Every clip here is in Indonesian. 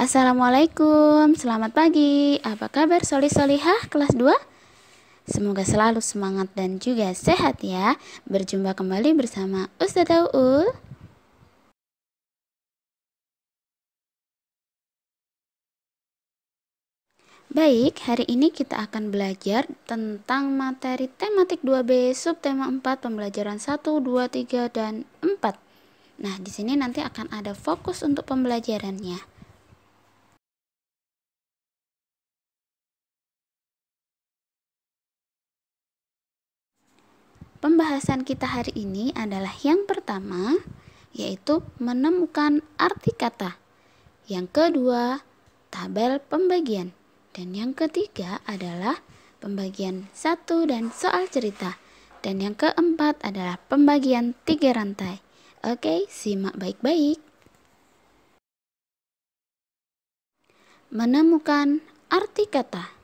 Assalamualaikum, selamat pagi. Apa kabar solih-solihah kelas 2? Semoga selalu semangat dan juga sehat ya. Berjumpa kembali bersama Ustazah Uul. Baik, hari ini kita akan belajar tentang materi tematik 2B subtema 4 pembelajaran 1, 2, 3, dan 4. Nah, di sini nanti akan ada fokus untuk pembelajarannya. Pembahasan kita hari ini adalah yang pertama, yaitu menemukan arti kata. Yang kedua, tabel pembagian. Dan yang ketiga adalah pembagian 1 dan soal cerita. Dan yang keempat adalah pembagian 3 rantai. Oke, simak baik-baik. Menemukan arti kata.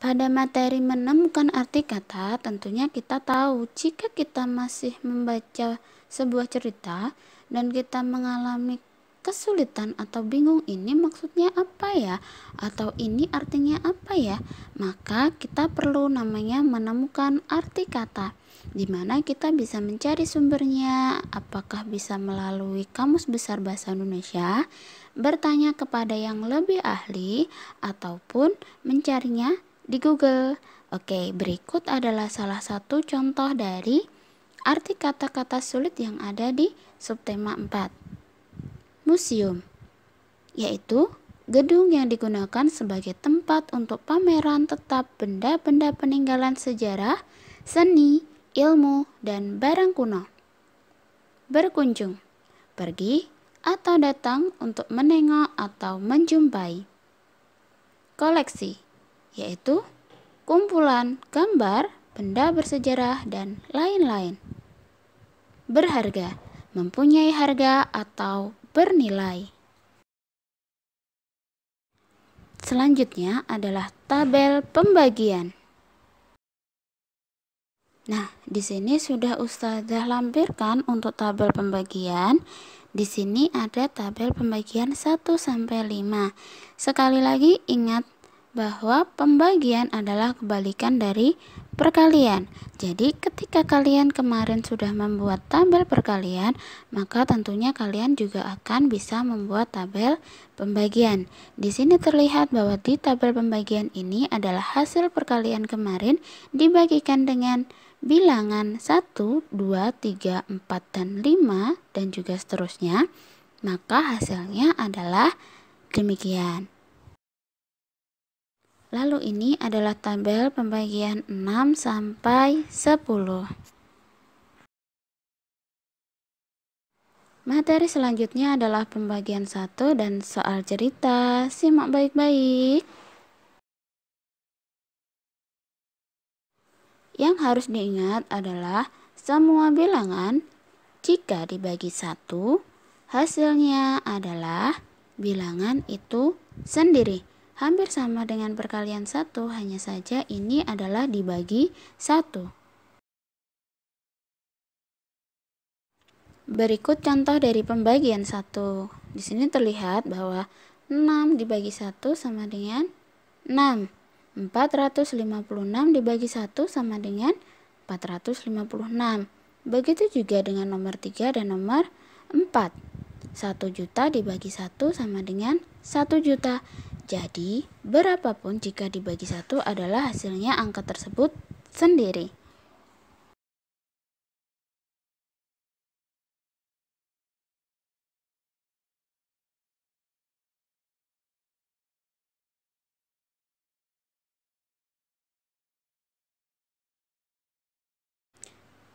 Pada materi menemukan arti kata, tentunya kita tahu jika kita masih membaca sebuah cerita dan kita mengalami kesulitan atau bingung ini maksudnya apa ya, atau ini artinya apa ya, maka kita perlu namanya menemukan arti kata, di mana kita bisa mencari sumbernya, apakah bisa melalui Kamus Besar Bahasa Indonesia, bertanya kepada yang lebih ahli, ataupun mencarinya di Google. Oke, berikut adalah salah satu contoh dari arti kata-kata sulit yang ada di subtema 4. Museum, yaitu gedung yang digunakan sebagai tempat untuk pameran tetap benda-benda peninggalan sejarah, seni, ilmu, dan barang kuno. Berkunjung, pergi atau datang untuk menengok atau menjumpai. Koleksi, yaitu kumpulan gambar, benda bersejarah, dan lain-lain. Berharga, mempunyai harga atau bernilai. Selanjutnya adalah tabel pembagian. Nah, di sini sudah Ustazah lampirkan untuk tabel pembagian. Di sini ada tabel pembagian 1 sampai 5. Sekali lagi ingat bahwa pembagian adalah kebalikan dari perkalian. Jadi ketika kalian kemarin sudah membuat tabel perkalian, maka tentunya kalian juga akan bisa membuat tabel pembagian. Di sini terlihat bahwa di tabel pembagian ini adalah hasil perkalian kemarin dibagikan dengan bilangan 1, 2, 3, 4, dan 5 dan juga seterusnya. Maka hasilnya adalah demikian. Lalu ini adalah tabel pembagian 6 sampai 10. Materi selanjutnya adalah pembagian 1 dan soal cerita. Simak baik-baik. Yang harus diingat adalah semua bilangan jika dibagi 1, hasilnya adalah bilangan itu sendiri. Hampir sama dengan perkalian 1, hanya saja ini adalah dibagi 1. Berikut contoh dari pembagian 1. Di sini terlihat bahwa 6 dibagi 1 sama dengan 6. 456 dibagi 1 sama dengan 456. Begitu juga dengan nomor 3 dan nomor 4. 1 juta dibagi 1 sama dengan 1 juta. Jadi, berapapun jika dibagi 1 adalah hasilnya angka tersebut sendiri.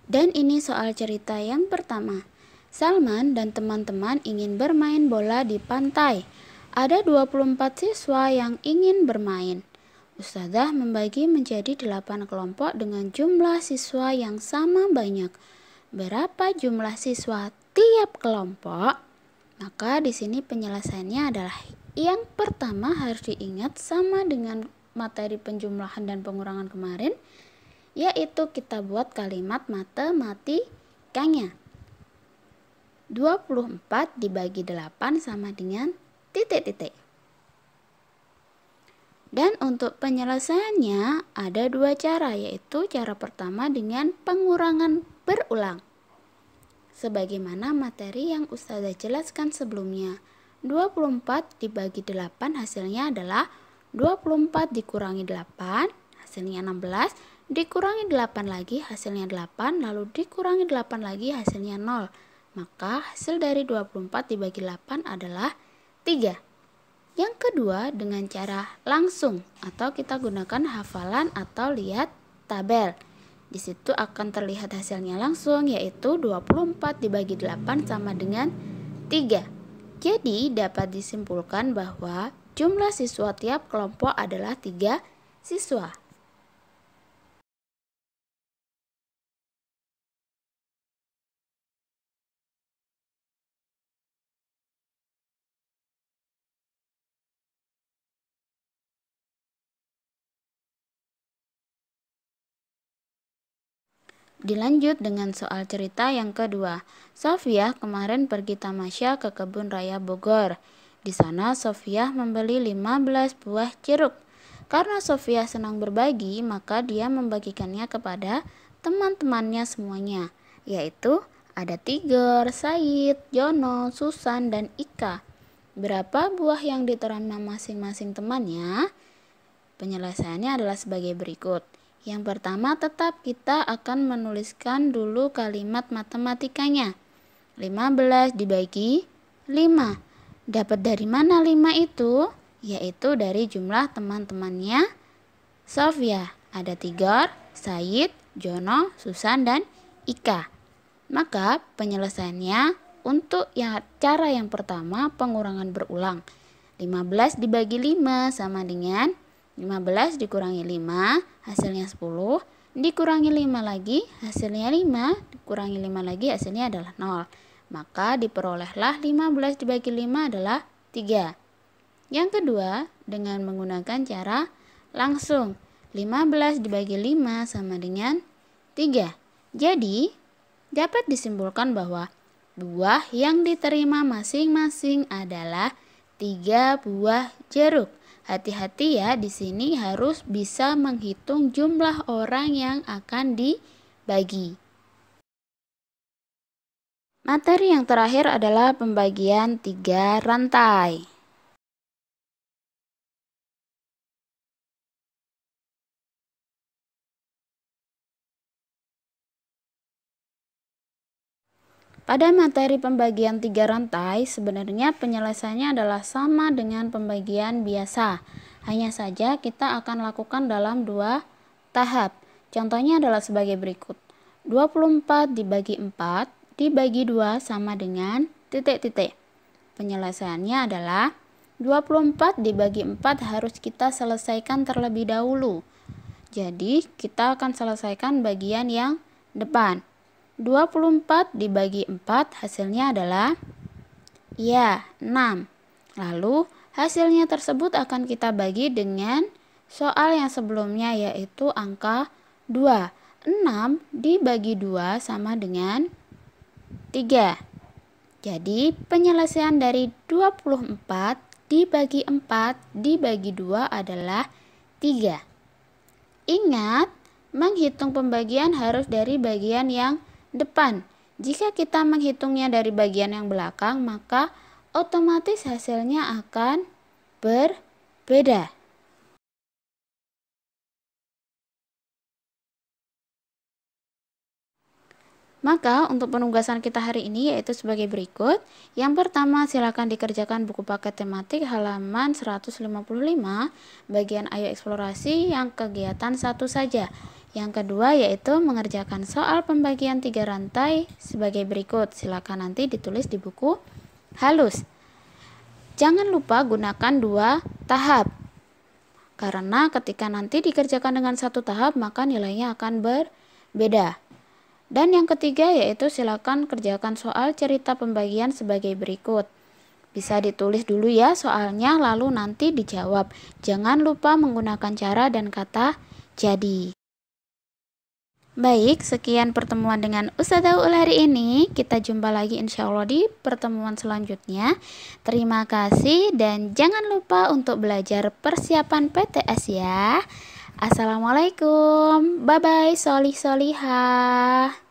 Dan ini soal cerita yang pertama. Salman dan teman-teman ingin bermain bola di pantai. Ada 24 siswa yang ingin bermain. Ustazah membagi menjadi 8 kelompok dengan jumlah siswa yang sama banyak. Berapa jumlah siswa tiap kelompok? Maka di sini penyelesaiannya adalah yang pertama harus diingat sama dengan materi penjumlahan dan pengurangan kemarin. yaitu kita buat kalimat matematikanya. 24 dibagi 8 sama dengan titik-titik. Dan untuk penyelesaiannya ada dua cara, yaitu cara pertama dengan pengurangan berulang. Sebagaimana materi yang Ustazah jelaskan sebelumnya, 24 dibagi 8 hasilnya adalah 24 dikurangi 8, hasilnya 16, dikurangi 8 lagi hasilnya 8, lalu dikurangi 8 lagi hasilnya 0. Maka hasil dari 24 dibagi 8 adalah 3. Yang kedua dengan cara langsung atau kita gunakan hafalan atau lihat tabel. Di situ akan terlihat hasilnya langsung, yaitu 24 dibagi 8 sama dengan 3. Jadi dapat disimpulkan bahwa jumlah siswa tiap kelompok adalah 3 siswa. Dilanjut dengan soal cerita yang kedua. Sofia kemarin pergi tamasya ke kebun raya Bogor. Di sana Sofia membeli 15 buah jeruk. Karena Sofia senang berbagi, maka dia membagikannya kepada teman-temannya semuanya, yaitu ada Tigor, Said, Jono, Susan, dan Ika. Berapa buah yang diterima masing-masing temannya? Penyelesaiannya adalah sebagai berikut. Yang pertama, tetap kita akan menuliskan dulu kalimat matematikanya. 15 dibagi 5. Dapat dari mana 5 itu? Yaitu dari jumlah teman-temannya Sofia. Ada Tigor, Said, Jono, Susan, dan Ika. Maka penyelesaiannya untuk cara yang pertama pengurangan berulang. 15 dibagi 5 sama dengan 15 dikurangi 5, hasilnya 10, dikurangi 5 lagi, hasilnya 5, dikurangi 5 lagi, hasilnya adalah 0. Maka diperolehlah 15 dibagi 5 adalah 3. Yang kedua, dengan menggunakan cara langsung. 15 dibagi 5 sama dengan 3. Jadi, dapat disimpulkan bahwa buah yang diterima masing-masing adalah 3 buah jeruk. Hati-hati ya, di sini harus bisa menghitung jumlah orang yang akan dibagi. Materi yang terakhir adalah pembagian 3 rantai. Pada materi pembagian 3 rantai, sebenarnya penyelesaiannya adalah sama dengan pembagian biasa. Hanya saja kita akan lakukan dalam 2 tahap. Contohnya adalah sebagai berikut. 24 dibagi 4 dibagi 2 sama dengan titik-titik. Penyelesaiannya adalah 24 dibagi 4 harus kita selesaikan terlebih dahulu. Jadi kita akan selesaikan bagian yang depan. 24 dibagi 4 hasilnya adalah 6. Lalu hasilnya tersebut akan kita bagi dengan soal yang sebelumnya, yaitu angka 2. 6 dibagi 2 sama dengan 3. Jadi penyelesaian dari 24 dibagi 4 dibagi 2 adalah 3. Ingat, menghitung pembagian harus dari bagian yang depan. Jika kita menghitungnya dari bagian yang belakang, maka otomatis hasilnya akan berbeda. Maka untuk penugasan kita hari ini yaitu sebagai berikut. Yang pertama, silakan dikerjakan buku paket tematik halaman 155 bagian Ayo Eksplorasi yang kegiatan 1 saja. Yang kedua yaitu mengerjakan soal pembagian 3 rantai sebagai berikut. Silakan nanti ditulis di buku halus. Jangan lupa gunakan 2 tahap. Karena ketika nanti dikerjakan dengan 1 tahap maka nilainya akan berbeda. Dan yang ketiga yaitu silakan kerjakan soal cerita pembagian sebagai berikut. Bisa ditulis dulu ya soalnya lalu nanti dijawab. Jangan lupa menggunakan cara dan kata jadi. Baik, sekian pertemuan dengan Ustazah Ul hari ini. Kita jumpa lagi insya Allah di pertemuan selanjutnya. Terima kasih dan jangan lupa untuk belajar persiapan PTS ya. Assalamualaikum. Bye bye solih solihah.